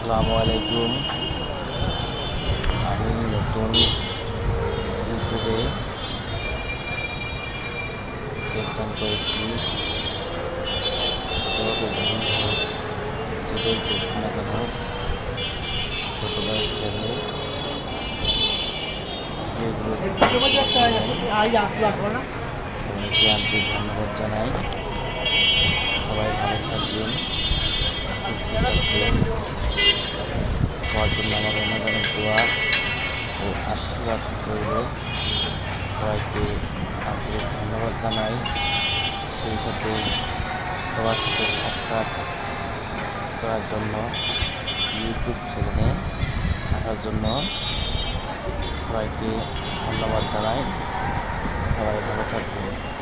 আসসালামু আলাইকুম। আমি নতুন ইউটিউবে যোগদান করেছি। যেভাবে যেটাই করুক না কেন ছোটো ভাইয়ের চ্যানেলে সবাইকে আন্তরিক ধন্যবাদ জানাই। সবাই ভালো থাকবেন, সুস্থ থাকবেন। সবার জন্য আমার অনেক অনেক দোয়া ও আশীর্বাদ রইল। সবাইকে আন্তরিক ধন্যবাদ জানাই। সেই সাথে সবার সাথে সাক্ষাৎ করার জন্য ইউটিউব চ্যানেলে আসার জন্য সবাইকে ধন্যবাদ জানাই। সবাই ভালো থাকবেন।